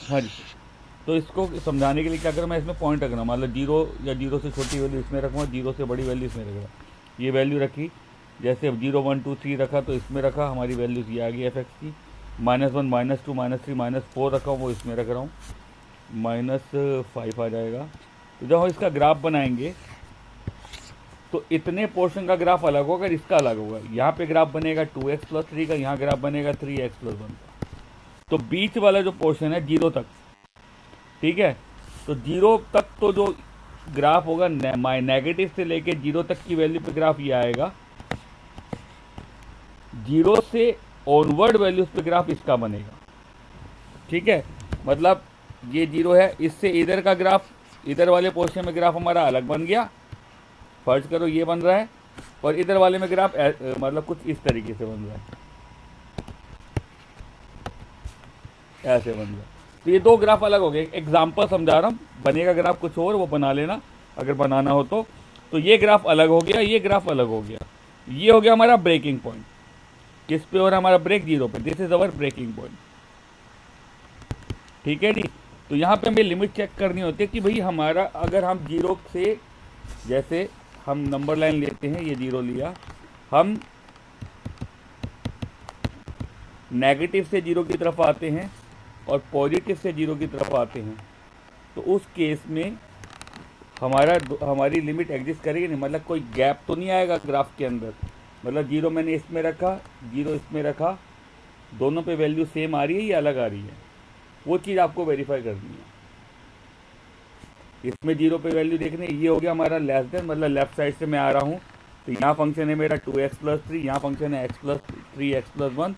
हाँ जी। तो इसको समझाने के लिए क्या करूँ, मैं इसमें पॉइंट रख रहा हूँ, मतलब जीरो या जीरो से छोटी वैल्यू इसमें रखूँगा, जीरो से बड़ी वैल्यू इसमें रख रहा हूँ। ये वैल्यू रखी, जैसे 0 1 2 3 रखा तो इसमें रखा, हमारी वैल्यूज़ ये आ गई एफ एक्स की। -1 -2 -3 -4 रखा हूँ, वो इसमें रख रहा हूँ, -5 आ जाएगा। तो जब हम इसका ग्राफ बनाएंगे तो इतने पोर्शन का ग्राफ अलग होगा, इसका अलग होगा। यहाँ पे ग्राफ बनेगा 2x+3 का, यहाँ ग्राफ बनेगा 3x+1 का। तो बीच वाला जो पोर्शन है 0 तक, ठीक है, तो 0 तक तो जो ग्राफ होगा नेगेटिव से लेके 0 तक की वैल्यू पे ग्राफ ये आएगा। 0 से ऑनवर्ड वैल्यूज पे ग्राफ इसका बनेगा, ठीक है। मतलब ये 0 है, इससे इधर का ग्राफ, इधर वाले पोर्शन में ग्राफ हमारा अलग बन गया, फर्ज करो ये बन रहा है, और इधर वाले में ग्राफ मतलब कुछ इस तरीके से बन रहा है, ऐसे बन रहा है। तो ये दो ग्राफ अलग हो गए। एग्जाम्पल समझा रहा हूँ, बनेगा ग्राफ कुछ और, वो बना लेना अगर बनाना हो तो ये ग्राफ अलग हो गया, ये ग्राफ अलग हो गया। ये हो गया हमारा ब्रेकिंग पॉइंट। किस पे हो रहा है हमारा ब्रेक? 0 पे। This is our breaking point, ठीक है जी। तो यहाँ पे हमें लिमिट चेक करनी होती है कि भाई हमारा, अगर हम 0 से, जैसे हम नंबर लाइन लेते हैं, ये 0 लिया, हम नेगेटिव से 0 की तरफ आते हैं और पॉजिटिव से 0 की तरफ आते हैं, तो उस केस में हमारी लिमिट एग्जिस्ट करेगी नहीं, मतलब कोई गैप तो नहीं आएगा ग्राफ के अंदर। मतलब 0 मैंने इसमें रखा, 0 इसमें रखा, दोनों पे वैल्यू सेम आ रही है या अलग आ रही है, वो चीज़ आपको वेरीफाई करनी है। इसमें 0 पे वैल्यू देखने, ये हो गया हमारा लेस देन, मतलब लेफ्ट साइड से मैं आ रहा हूँ, तो यहाँ फंक्शन है मेरा 2x+3, यहाँ फंक्शन है x+3x+1।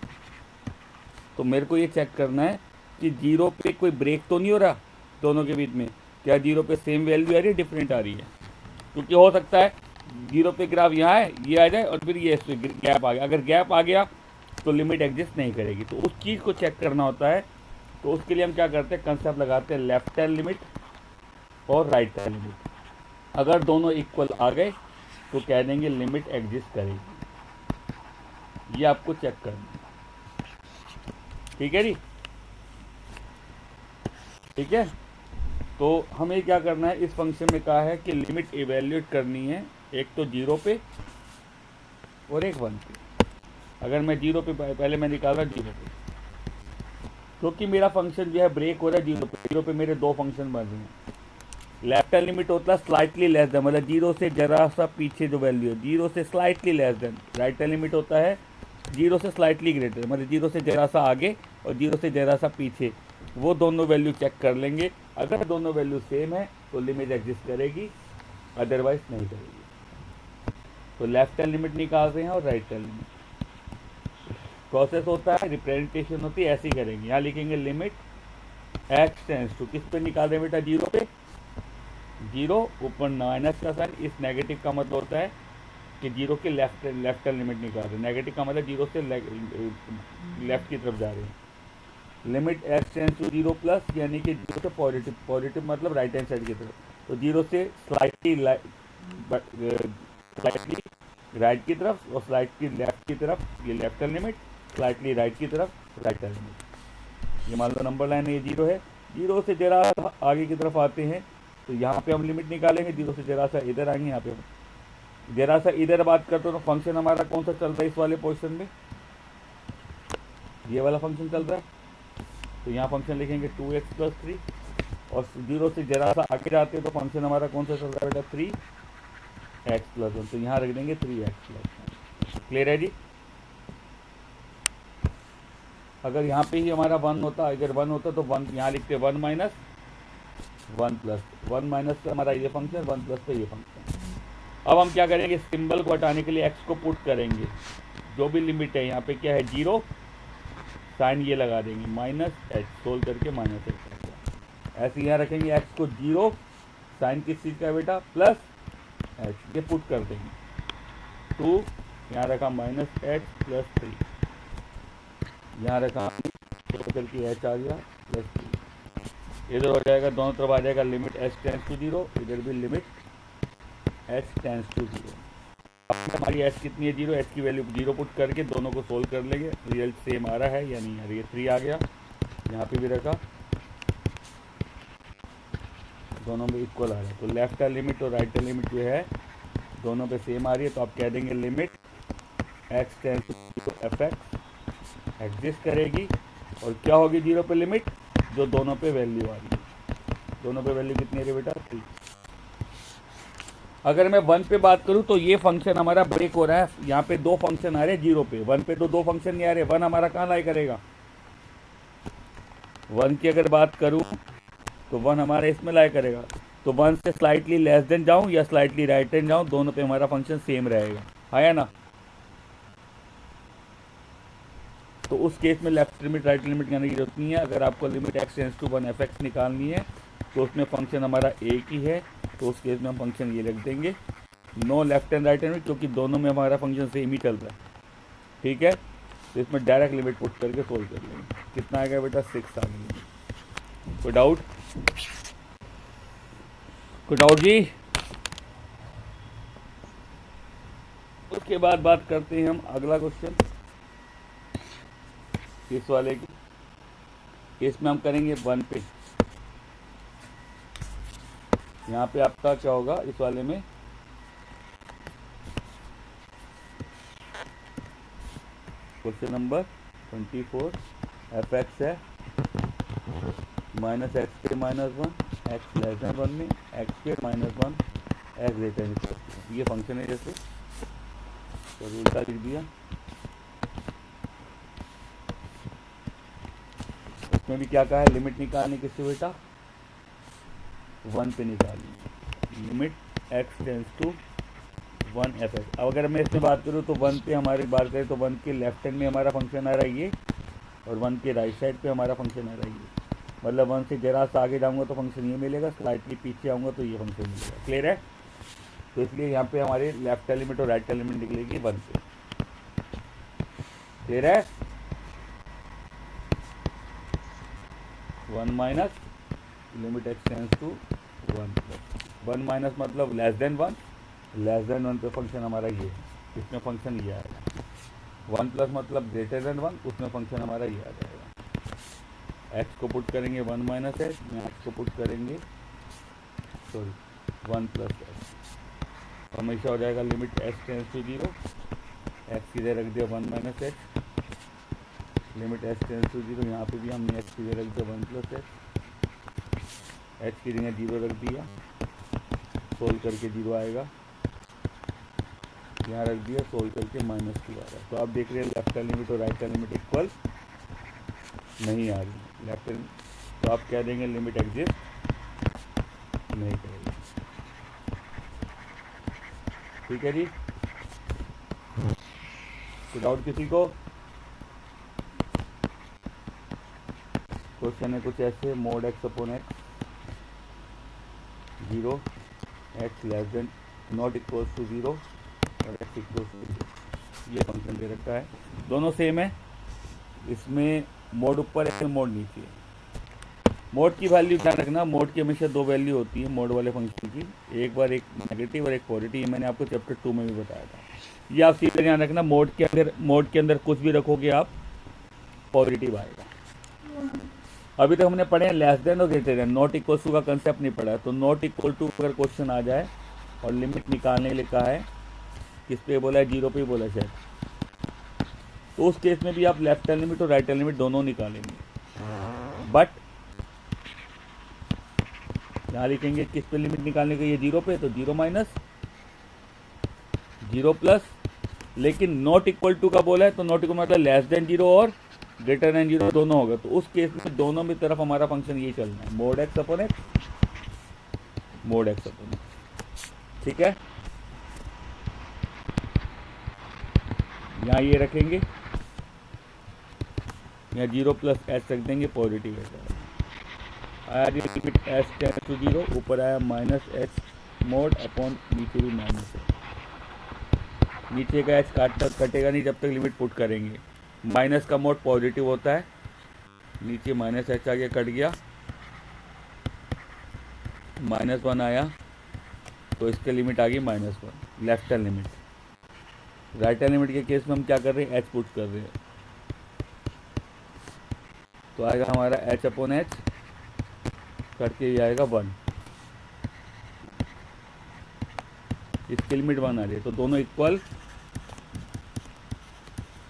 तो मेरे को ये चेक करना है कि 0 पे कोई ब्रेक तो नहीं हो रहा दोनों के बीच में, क्या 0 पे सेम वैल्यू आ रही है, डिफरेंट आ रही है। क्योंकि हो सकता है 0 पे ग्राफ यहाँ है, ये आ जाए और फिर ये गैप आ गया। अगर गैप आ गया तो लिमिट एग्जिस्ट नहीं करेगी। तो उस चीज़ को चेक करना होता है। तो उसके लिए हम क्या करते हैं, कंसेप्ट लगाते हैं लेफ्ट हैंड लिमिट और राइट हैंड लिमिट। अगर दोनों इक्वल आ गए तो कह देंगे लिमिट एग्जिस्ट करेगी। ये आपको चेक करना है, ठीक है जी, ठीक है। तो हमें क्या करना है, इस फंक्शन में कहा है कि लिमिट इवेल्यूएट करनी है, एक तो 0 पे और एक 1 पे। अगर मैं 0 पे पहले मैं निकाल रहा 0 पे, क्योंकि मेरा फंक्शन जो है ब्रेक हो रहा है 0 पे। 0 पे मेरे दो फंक्शन बन रहे हैं। लेफ्ट हैंड लिमिट होता है स्लाइटली लेस देन, मतलब 0 से जरा सा पीछे जो वैल्यू है, 0 से slightly less than. Right hand limit होता है 0 से स्लाइटली ग्रेटर, मतलब 0 से जरा सा आगे और 0 से जरा सा पीछे। वो दोनों वैल्यू चेक कर लेंगे। अगर दोनों वैल्यू सेम है तो लिमिट एग्जिस्ट करेगी, अदरवाइज नहीं करेगी। तो लेफ्ट हैंड लिमिट निकाल रहे हैं और राइट हैंड लिमिट। प्रोसेस होता है, रिप्रेजेंटेशन होती है, ऐसी करेंगे। यहाँ लिखेंगे लिमिट x टेंड्स टू, किस पे निकाल रहे हैं बेटा, 0 पे। 0 ऊपर माइनस का साइन, इस नेगेटिव का मतलब होता है कि 0 के लेफ्ट हैंड लिमिट निकाल रहे हैं। नेगेटिव का मतलब 0 से लेफ्ट की तरफ जा रहे हैं। Limit x tends to 0 plus, यानी कि 0 से पॉजिटिव, पॉजिटिव मतलब राइट हैंड साइड की तरफ। तो 0 से स्लाइटली राइट की तरफ और स्लाइटली लेफ्ट की तरफ, ये left hand limit, slightly right की तरफ राइट हैंड लिमिट। ये मान लो नंबर लाइन है, ये 0 है। 0 से जरा आगे की तरफ आते हैं तो यहाँ पे हम लिमिट निकालेंगे। 0 से जरा सा इधर आएंगे, यहाँ पे हम जरा सा इधर बात करते हो तो फंक्शन हमारा कौन सा चल रहा है इस वाले पोर्शन में, ये वाला फंक्शन चल रहा है। तो यहाँ फंक्शन लिखेंगे 2x+3, और 0 से जरा सा आगे जाते हैं तो फंक्शन हमारा कौन सा चल रहा है बेटा, 3x+1। तो यहाँ रख देंगे 3x+1। क्लियर है जी। अगर यहाँ पे ही हमारा 1 होता, अगर 1 होता तो 1 यहाँ लिखते 1 माइनस 1 प्लस 1 माइनस पे हमारा ये फंक्शन, 1 प्लस पे ये फंक्शन। अब हम क्या करेंगे, सिंबल को हटाने के लिए x को पुट करेंगे। जो भी लिमिट है यहाँ पे क्या है 0, साइन ये लगा देंगे -h, सोल्व करके -h। ऐसे यहाँ रखेंगे x को 0, साइन किस चीज़ का बेटा, प्लस h, ये पुट कर देंगे। 2 यहाँ रखा -h प्लस 3, यहाँ रखा करके h आ गया प्लस 3। इधर हो जाएगा, दोनों तरफ आ जाएगा लिमिट h टेंड्स टू 0, इधर भी लिमिट h टेंड्स टू 0। हमारी h कितनी है, 0। h की वैल्यू 0 पुट करके दोनों को सोल्व कर लेंगे, रिजल्ट सेम आ रहा है या नहीं आ रही है। 3 आ गया, यहाँ पे भी रखा दोनों में इक्वल आ रहा है, तो लेफ्ट हैंड लिमिट और राइट हैंड लिमिट जो है दोनों पे सेम आ रही है, तो आप कह देंगे limit x tends to f x exist करेगी, और क्या होगी जीरो पे लिमिट, जो दोनों पे वैल्यू आ रही है। दोनों पे वैल्यू कितनी आ रही है बेटा, 3। अगर मैं 1 पे बात करूं तो ये फंक्शन हमारा ब्रेक हो रहा है, यहाँ पे 2 फंक्शन आ रहे हैं 0 पे, 1 पे तो 2 फंक्शन नहीं आ रहे, 1 हमारा कहाँ लाई करेगा, 1 की अगर बात करूं तो 1 हमारा इसमें लाई करेगा, तो 1 से स्लाइटली लेस देन जाऊं या स्लाइटली राइट हैंड जाऊं, दोनों पे हमारा फंक्शन सेम रहेगा, है ना। तो उस केस में लेफ्ट लिमिट राइट लिमिट करने की जरूरत नहीं है। अगर आपको limit x tends to 1 f x निकालनी है तो उसमें फंक्शन हमारा एक ही है, तो उस केस में हम फंक्शन ये लिख देंगे, no left and right hand, क्योंकि दोनों में हमारा फंक्शन सेम ही चल रहा है, ठीक है। तो इसमें डायरेक्ट लिमिट पुट करके सोल्व कर लेंगे। कितना आएगा बेटा, 6 आ गया। कोई डाउट, कोई डाउट जी। उसके बाद बात करते हैं हम अगला क्वेश्चन, इस वाले की। इसमें हम करेंगे 1 पे। यहाँ पे आपका क्या होगा इस वाले में, क्वेश्चन नंबर 24 एफ एक्स है माइनस एक्स के माइनस 1 एक्स लेस देन 1 में एक्स के माइनस 1 एक्स ग्रेटर देन 1। ये फंक्शन है, जैसे तो उल्टा लिख दिया। इसमें भी क्या कहा है, लिमिट निकालनी किससे बेटा, 1 पे निकालनी, limit x tends to 1 f x. अब अगर मैं इसमें बात करूँ तो 1 पे हमारी बात करें तो 1 के लेफ्ट हैंड में हमारा फंक्शन आ रहा है ये, और 1 के राइट साइड पे हमारा फंक्शन आ रहा है ये। मतलब 1 से जरा सा आगे जाऊँगा तो फंक्शन ये मिलेगा, स्लाइटली पीछे आऊँगा तो ये फंक्शन मिलेगा। क्लियर है। तो इसलिए यहाँ पे हमारे लेफ्ट हैंड लिमिट और राइट हैंड लिमिट निकलेगी 1 पे। क्लियर है। 1 minus limit x tends to 1 plus 1 minus मतलब लेस देन 1, लेस देन 1 पे फंक्शन हमारा ये, इसमें फंक्शन ये आएगा। 1 प्लस मतलब ग्रेटर देन 1, उसमें फंक्शन हमारा ये आ जाएगा। एक्स को पुट करेंगे 1 माइनस एक्स में, एक्स को पुट करेंगे 1 प्लस एक्स, हमेशा हो जाएगा limit x tends to 0, x सीधे रख दिया 1 minus x, limit x tends to 0, यहाँ पे भी हमने एक्स सीधे रख दिया 1 प्लस एक्स की जगह 0 रख दिया, सोल्व करके 0 आएगा, यहाँ रख दिया, सोल्व करके -2 आ रहा है। तो आप देख रहे हैं लेफ्ट हैंड लिमिट और राइट हैंड लिमिट इक्वल नहीं आ रही, लेफ्ट हैंड, तो आप कह देंगे लिमिट एग्जिस्ट नहीं करेगी। ठीक है जी। तो डाउट किसी को, क्वेश्चन है कुछ ऐसे, mod x upon x 0 x less than not equals to 0 और एक्स इक्वल्स टू 0, ये फंक्शन दे रखा है, दोनों सेम है। इसमें मोड ऊपर है, मोड नीचे है। मोड की वैल्यू ध्यान रखना, मोड की हमेशा 2 वैल्यू होती है मोड वाले फंक्शन की, एक बार एक नेगेटिव और एक पॉजिटिव। ये मैंने आपको चैप्टर 2 में भी बताया था। ये आप सीधे ध्यान रखना, मोड के अंदर कुछ भी रखोगे आप पॉजिटिव आएगा। अभी तक हमने पढ़े हैं लेस देन और greater than, not equal to का कंसेप्ट नहीं पढ़ा है। तो नॉट इक्वल टू अगर क्वेश्चन आ जाए और लिमिट निकालने के लिए कहा है, किस पे बोला है, 0 पे ही बोला शायद, तो उस केस में भी आप लेफ्ट हैंड लिमिट और राइट हैंड लिमिट दोनों निकालेंगे। बट यहाँ लिखेंगे किस पे लिमिट निकालने के, ये 0 पे, तो 0 माइनस 0 प्लस, लेकिन नॉट इक्वल टू का बोला है तो नॉट इक्वल मतलब लेस देन 0 और ग्रेटर देन 0 दोनों होगा। तो उस केस में दोनों की तरफ हमारा फंक्शन ये चलना है, mode x upon x, mod x upon x. ठीक है। यहाँ ये रखेंगे, यहाँ 0 प्लस एच रख देंगे, पॉजिटिव है। आया लिमिट एच टेंस टू 0, ऊपर आया माइनस एच मोड अपॉन नीचे भी माइनस है, नीचे का एच कटेगा नहीं जब तक लिमिट पुट करेंगे। माइनस का मोड पॉजिटिव होता है, नीचे माइनस एच आ गया, कट गया, -1 आया, तो इसके लिमिट आ गई -1, left hand limit. Right hand limit के केस में हम क्या कर रहे हैं, एच पुट कर रहे हैं, तो आएगा हमारा एच अपॉन एच, करके ये आएगा 1, इसकी लिमिट 1 आ रही है, तो दोनों इक्वल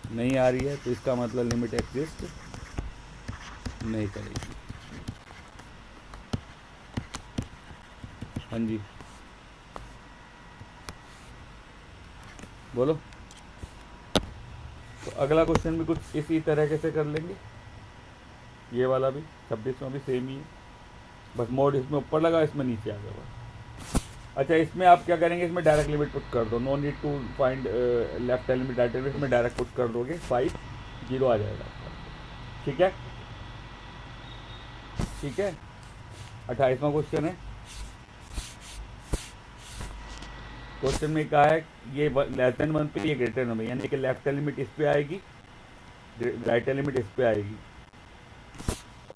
नहीं आ रही है, तो इसका मतलब लिमिट एग्जिस्ट नहीं करेगी। हाँ जी बोलो। तो अगला क्वेश्चन भी कुछ इसी तरह से कर लेंगे, ये वाला भी 26 में भी सेम ही है, बस मोड इसमें ऊपर लगा, इसमें नीचे आ गया बस। अच्छा, इसमें आप क्या करेंगे, इसमें डायरेक्ट लिमिट पुट कर दो, no need to find left hand limit, right hand limit में डायरेक्ट पुट कर दोगे, 5 0 आ जाएगा आपका। ठीक है, ठीक है। 28वां क्वेश्चन है। क्वेश्चन में कहा है ये लेस देन 1 पे, ये ग्रेटर देन 1, यानी कि लेफ्ट हैंड लिमिट इस पे आएगी, राइट हैंड लिमिट इस पे आएगी।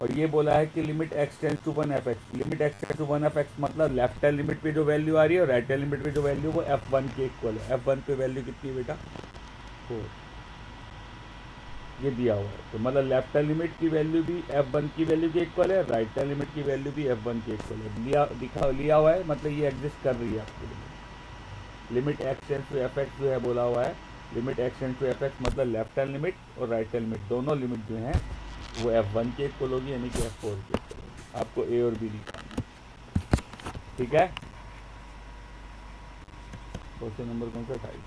और ये बोला है कि limit x tends to 1 f(x), limit x tends to 1 f(x) मतलब लेफ्ट हैंड लिमिट पे जो वैल्यू आ रही है और राइट हैंड लिमिट पे जो वैल्यू वो f1 के इक्वल है। f1 पे वैल्यू कितनी है बेटा, 4, ये दिया हुआ है। तो मतलब लेफ्ट हैंड लिमिट की वैल्यू भी f1 की वैल्यू के इक्वल है, राइट हैंड लिमिट की वैल्यू भी f1 के इक्वल है। लिया हुआ है, मतलब ये एग्जिस्ट कर रही है आपकी limit x tends to f(x) जो है बोला हुआ है, limit x tends to f(x) मतलब लेफ्ट हैंड लिमिट और राइट हैंड लिमिट दोनों लिमिट जो हैं वो f1 के इक्वल होगी, यानी कि f4 के इक्वल होगी। आपको a और b निकालना, ठीक है। क्वेश्चन नंबर कौन सा, 28।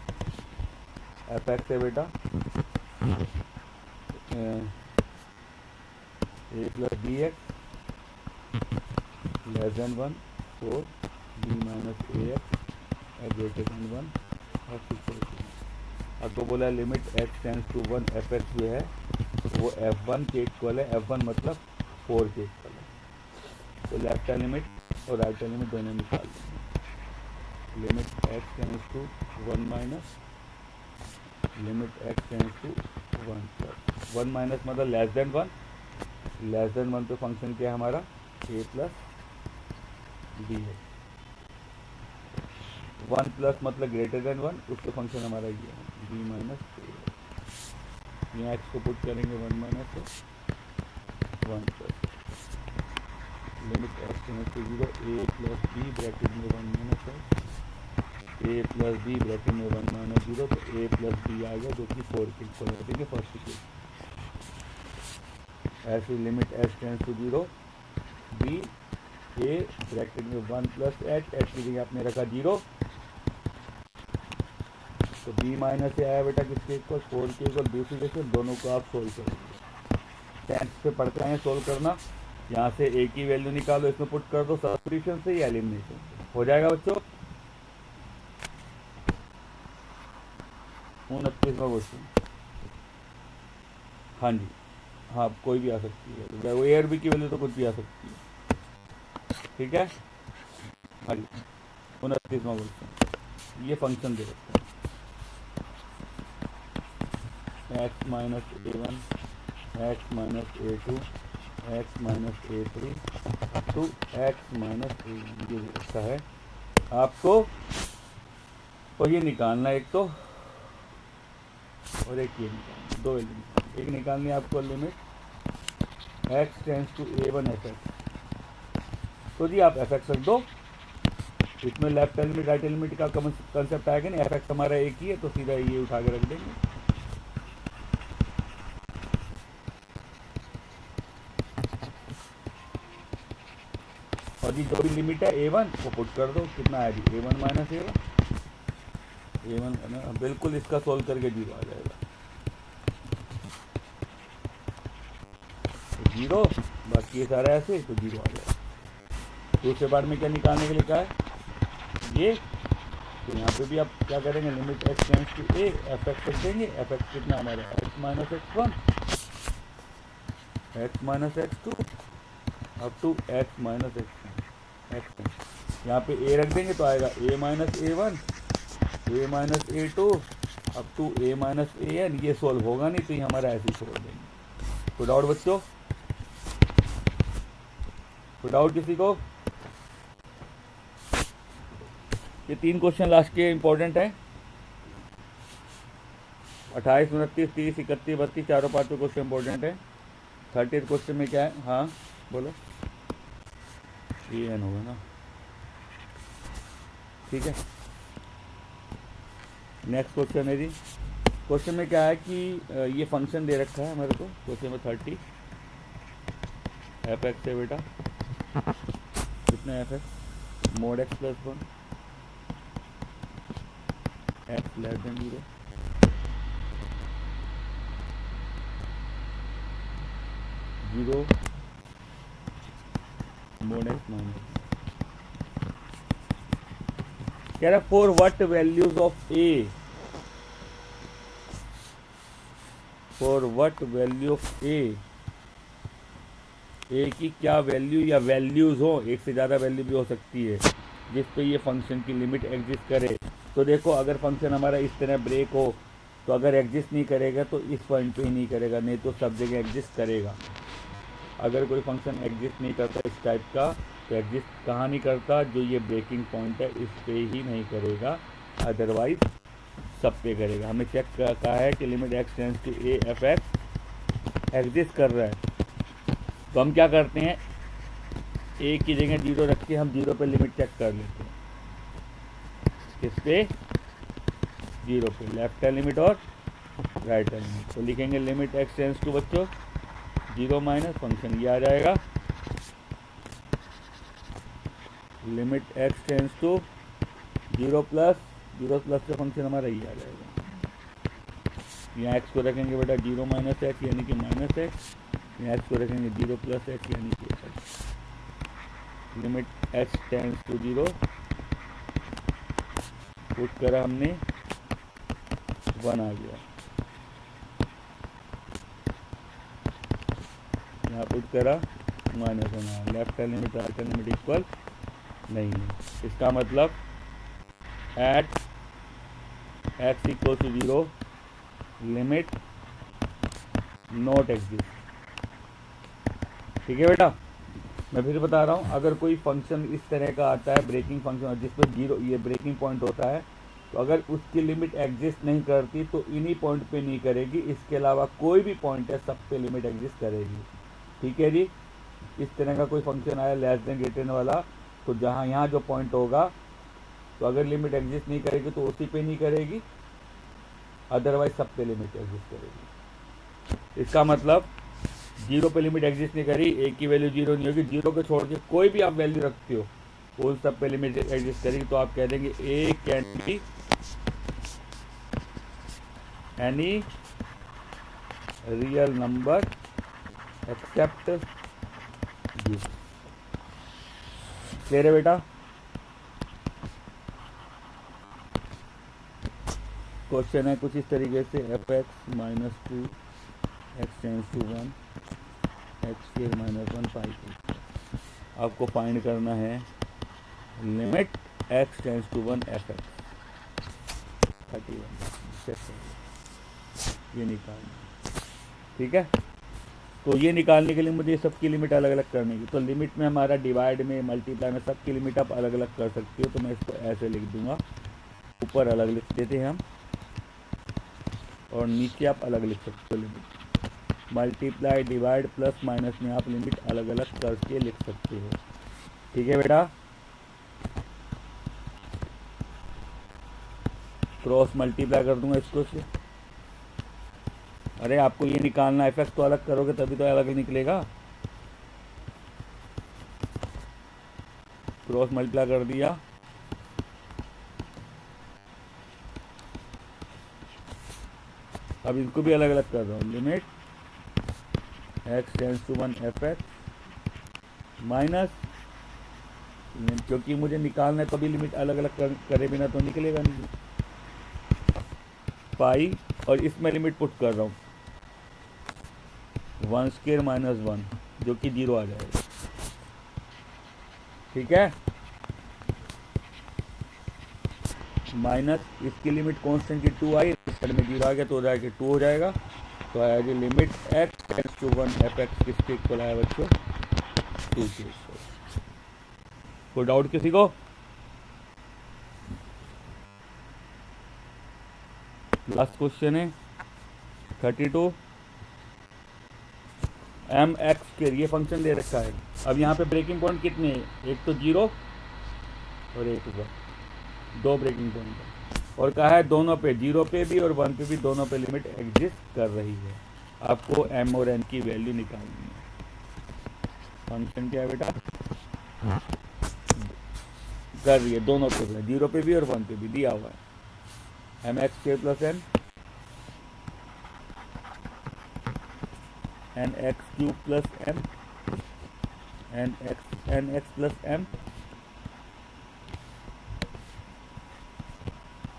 f(x) है बेटा a plus B x less than 1, 4 b minus A x greater than 1 और 6। आपको बोला limit x tends to 1 f(x) जो है वो f1 के इक्वल है, f1 मतलब 4 के इक्वल है। तो लेफ्ट हैंड लिमिट और राइट हैंड लिमिट दोनों निकाल देंगे। Limit x tends to 1 minus limit x tends to 1 plus 1 minus मतलब लेस देन 1, लेस देन 1 पे फंक्शन क्या है हमारा a प्लस बी है। 1 प्लस मतलब ग्रेटर देन 1, उसके फंक्शन हमारा ये है b माइनस ए। यहाँ x को पुट करेंगे 1 minus 1 plus limit x tends to 0 a plus b bracket में 1 minus a plus b bracket में 1 माइनस 0, तो a प्लस b आ गया जो कि 4 के इक्वल है। ठीक है, फर्स्ट केस। ऐसे limit x tends to 0 b a bracket में 1 प्लस h की जगह आपने रखा 0, तो b माइनस ए आया बेटा किसके इक्वल, 4 के इक्वल। दूसरी केस दोनों को आप सोल्व करेंगे, 10th पे पढ़ते हैं सोल्व करना। यहाँ से a की वैल्यू निकालो, इसमें पुट कर दो सब्स्टिट्यूशन से या एलिमिनेशन से, हो जाएगा बच्चों। 29वां क्वेश्चन। हाँ जी, हाँ कोई भी आ सकती है, वो ए और बी की वैल्यू तो कुछ भी आ सकती है। ठीक है, हाँ जी। 29वां क्वेश्चन, ये फंक्शन दे रखते हैं x minus a1 x minus a2 x minus a3 to x minus a1, ये अच्छा है आपको। और ये निकालना एक तो, और एक ये निकालना, दो एलिमेंट। एक निकालनी है आपको limit x tends to a1 f(x), तो जी आप f(x) रख दो, इसमें लेफ्ट एलिमेंट राइट एलिमेंट का कंसेप्ट आएगा नहीं, f(x) हमारा एक ही है तो सीधा ये उठा के रख देंगे। और जी जो भी लिमिट है a1 वो पुट कर दो, कितना है जी a1 माइनस a1 बिल्कुल इसका सोल्व करके 0 आ जाएगा, तो 0, बाकी ये सारा ऐसे तो 0 आ जाएगा। दूसरे बार में क्या निकालने के लिए कहा है ये, तो यहाँ पे भी आप क्या करेंगे, limit x tends to a f(x) रख देंगे। f(x) कितना हमारा x minus x1 x minus x2 up to x minus x, यहाँ पे a रख देंगे तो आएगा a minus a1 a minus a2 up to a minus an। ये सॉल्व होगा नहीं तो ये हमारा ऐसे ही छोड़ देंगे। कोई डाउट बच्चों, कोई डाउट किसी को? ये 3 क्वेश्चन लास्ट के इंपॉर्टेंट है। 28, 29, 30, 31, 32 चारों पांचों क्वेश्चन इंपॉर्टेंट है। 30th क्वेश्चन में क्या है, हाँ बोलो, ये एन होगा ना, ठीक है। नेक्स्ट क्वेश्चन है जी। क्वेश्चन में क्या है कि ये फंक्शन दे रखा है मेरे को क्वेश्चन में 30 एफ एक्स है बेटा, कितना F X mod X plus 1 X less than 0 0 mod X minus. कह रहा for what values of A, for what value of A की क्या वैल्यू या वैल्यूज हो, एक से ज़्यादा वैल्यू भी हो सकती है जिस पे ये फंक्शन की लिमिट एग्जिस्ट करे। तो देखो अगर फंक्शन हमारा इस तरह ब्रेक हो तो अगर एग्जिस्ट नहीं करेगा तो इस पॉइंट पे ही नहीं करेगा, नहीं तो सब जगह एग्जिस्ट करेगा। अगर कोई फंक्शन एग्जिस्ट नहीं करता इस टाइप का तो एग्जिस्ट कहाँ नहीं करता, जो ये ब्रेकिंग पॉइंट है इस पे ही नहीं करेगा, अदरवाइज सब पे करेगा। हमें चेक कहा है कि limit x tends to A f x exist कर रहा है, तो हम क्या करते हैं ए की जगह 0 रख के हम 0 पे लिमिट चेक कर लेते हैं। किस पे? 0 पे, लेफ्ट हैंड लिमिट और राइट हैंड लिमिट। तो लिखेंगे लिमिट एक्स टेंड्स टू बच्चों 0 माइनस फंक्शन ये आ जाएगा, limit x tends to 0 plus से फंक्शन हमारा ये आ जाएगा। यहाँ एक्स को रखेंगे बेटा 0 माइनस एक्स यानी कि माइनस एक्स, यहाँ एक्स को रखेंगे 0 प्लस एक्स यानी कि x. Limit x tends to 0 put करा हमने 1 आ गया, यहाँ पुट करा माइनस 1 आया, left hand limit right hand limit equal नहीं है। इसका मतलब at x equal to 0 limit not exist. ठीक है बेटा, मैं फिर बता रहा हूँ, अगर कोई फंक्शन इस तरह का आता है ब्रेकिंग फंक्शन जिस पर 0 ये ब्रेकिंग पॉइंट होता है, तो अगर उसकी लिमिट एग्जिस्ट नहीं करती तो इन्हीं पॉइंट पे नहीं करेगी, इसके अलावा कोई भी पॉइंट है सब पे लिमिट एग्जिस्ट करेगी। ठीक है जी, इस तरह का कोई फंक्शन आया लेस देन ग्रेटर देन वाला, तो जहाँ यहाँ जो पॉइंट होगा तो अगर लिमिट एग्जिस्ट नहीं करेगी तो उसी पे नहीं करेगी, अदरवाइज सब पे लिमिट एग्जिस्ट करेगी। इसका मतलब 0 पे लिमिट एग्जिस्ट नहीं करी, ए की वैल्यू 0 नहीं होगी, 0 को छोड़ के कोई भी आप वैल्यू रखते हो उन सब पे लिमिट एग्जिस्ट करेगी। तो आप कह देंगे a can be any real number except जी। क्लियर है बेटा? क्वेश्चन है कुछ इस तरीके से, f x minus 2 x tends to 1 x square minus 1 pi. आपको फाइंड करना है limit x tends to 1 f x 31 ये निकालना। ठीक है, तो ये निकालने के लिए मुझे सबकी लिमिट अलग अलग करनी है। तो लिमिट में हमारा डिवाइड में मल्टीप्लाई में सबकी लिमिट आप अलग अलग कर सकते हो, तो मैं इसको ऐसे लिख दूंगा, ऊपर अलग लिख देते हैं हम और नीचे आप अलग लिख सकते हो। Limit multiply divide plus minus में आप लिमिट अलग अलग करके लिख सकते हो। ठीक है बेटा, क्रॉस मल्टीप्लाई कर दूंगा इसको से। अरे आपको ये निकालना एफ एक्स तो अलग करोगे तभी तो अलग निकलेगा। क्रॉस मल्टीप्लाई कर दिया, अब इनको भी अलग अलग कर रहा हूँ। Limit x tends to 1 f x minus, क्योंकि मुझे निकालना है तभी लिमिट अलग अलग करे बिना तो निकलेगा नहीं, पाई, और इसमें लिमिट पुट कर रहा हूँ 1 स्क्वायर माइनस 1 जो कि 0 आ जाएगा। ठीक है, माइनस इसकी लिमिट कांस्टेंट की 2 आई, में 0 आ गया तो हो जाएगा 2 हो जाएगा। तो आया जी limit x tends to 1 f x किसके इक्वल आया बच्चों 2 के। कोई डाउट किसी को? लास्ट क्वेश्चन है 32 एम एक्स स्क्वायर, ये फंक्शन दे रखा है। अब यहाँ पे ब्रेकिंग पॉइंट कितने हैं, एक तो 0 और एक 1, 2 ब्रेकिंग पॉइंट है। और कहा है दोनों पे, 0 पे भी और 1 पे भी, दोनों पे लिमिट एग्जिस्ट कर रही है। आपको m और n की वैल्यू निकालनी है। फंक्शन क्या है बेटा, कर रही है दोनों पे, 0 पे भी और 1 पे भी दिया हुआ है। mx² + n nx³ + m nx + m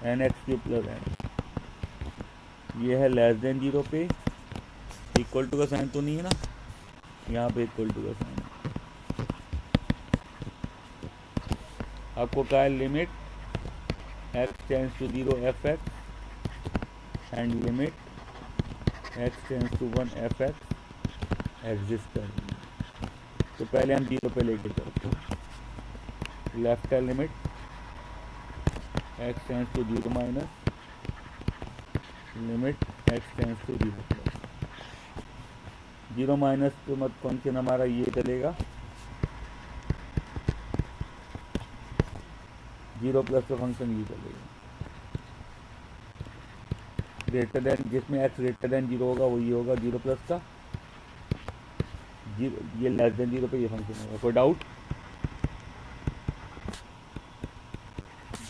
nx³ + n, ये है लेस देन 0 पे, इक्वल टू का साइन तो नहीं है ना, यहाँ पे इक्वल टू का साइन है। आपको क्या है, limit x tends to 0 fx and limit x tends to 1 fx exist कर रही है। तो पहले हम 0 पे लेके चलते हैं। लेफ्ट है limit x tends to 0 minus limit x tends to 0 plus. 0 minus तो मत फंक्शन हमारा ये चलेगा, 0 प्लस का फंक्शन ये चलेगा। ग्रेटर देन, जिसमें x ग्रेटर देन 0 होगा वो ये होगा 0 प्लस का, ये लेस देन 0 पे ये फंक्शन होगा। कोई डाउट?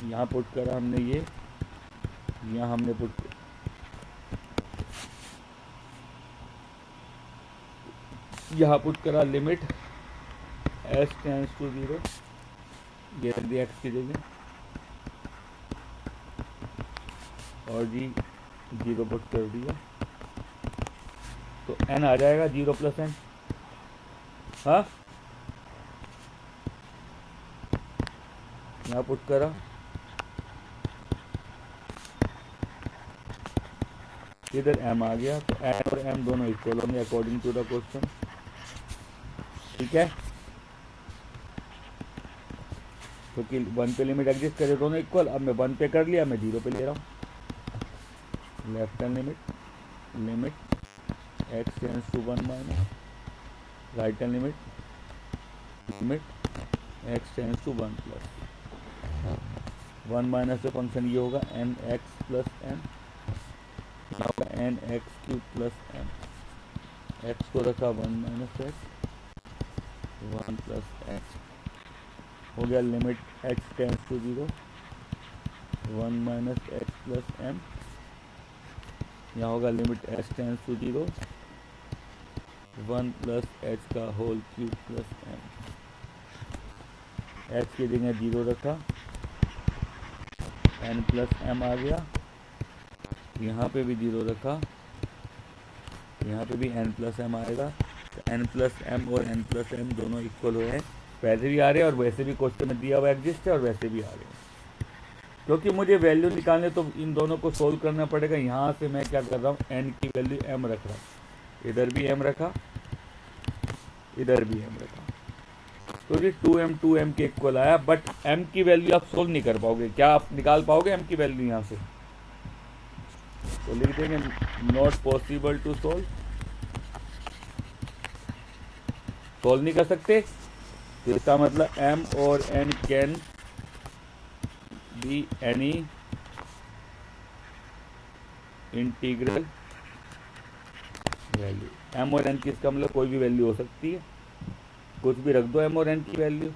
यहाँ पुट करा हमने ये, यहाँ हमने पुट, यहाँ पुट करा लिमिट s टेंड्स टू 0, ये रख दिया x की जगह, और जी 0 पुट कर दिया, तो n आ जाएगा 0 + n। हाँ, यहाँ पुट करा, इधर m आ गया, तो n और m दोनों इक्वल होंगे अकॉर्डिंग टू द क्वेश्चन। ठीक है, क्योंकि 1 पे लिमिट एग्जिस्ट करे, दोनों इक्वल। अब मैं 1 पे कर लिया, मैं 0 पे ले रहा हूँ। Left hand limit x tends to 1 minus, right hand limit x tends to 1 plus. 1 minus से फंक्शन ये होगा nx + m, यहाँ होगा nx³ + m, x को रखा 1 माइनस x 1 प्लस x, हो गया limit x tends to 0 1 minus x plus m, यहाँ होगा limit x tends to 0 1 plus h का whole cube plus m। x की जगह 0 रखा, n प्लस m आ गया, यहाँ पे भी 0 रखा, यहाँ पे भी n प्लस m आएगा। तो n प्लस m और n प्लस m दोनों इक्वल हुए हैं, पहले भी आ रहे हैं और वैसे भी क्वेश्चन में दिया हुआ एग्जिस्ट है, और वैसे भी आ रहे हैं। क्योंकि मुझे वैल्यू निकालने तो इन दोनों को सोल्व करना पड़ेगा। यहाँ से मैं क्या कर रहा हूँ, n की वैल्यू m रख रहा हूँ, इधर भी m रखा, इधर भी m रखा, तो ये 2m के इक्वल आया। बट m की वैल्यू आप सोल्व नहीं कर पाओगे। क्या आप निकाल पाओगे m की वैल्यू यहाँ से? तो लिख देंगे not possible to solve, solve नहीं कर सकते। तो इसका मतलब m और n can be any integral value. m और n की इसका मतलब कोई भी वैल्यू हो सकती है, कुछ भी रख दो m और n की वैल्यू।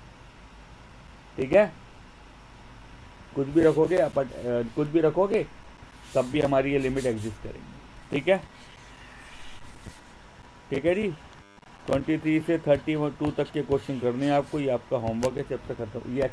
ठीक है, कुछ भी रखोगे, कुछ भी रखोगे तब भी हमारी ये लिमिट एग्जिस्ट करेंगी। ठीक है, ठीक है जी। 23 से 32 तक के क्वेश्चन करने हैं आपको, ये आपका होमवर्क है। जब तक खत्म ये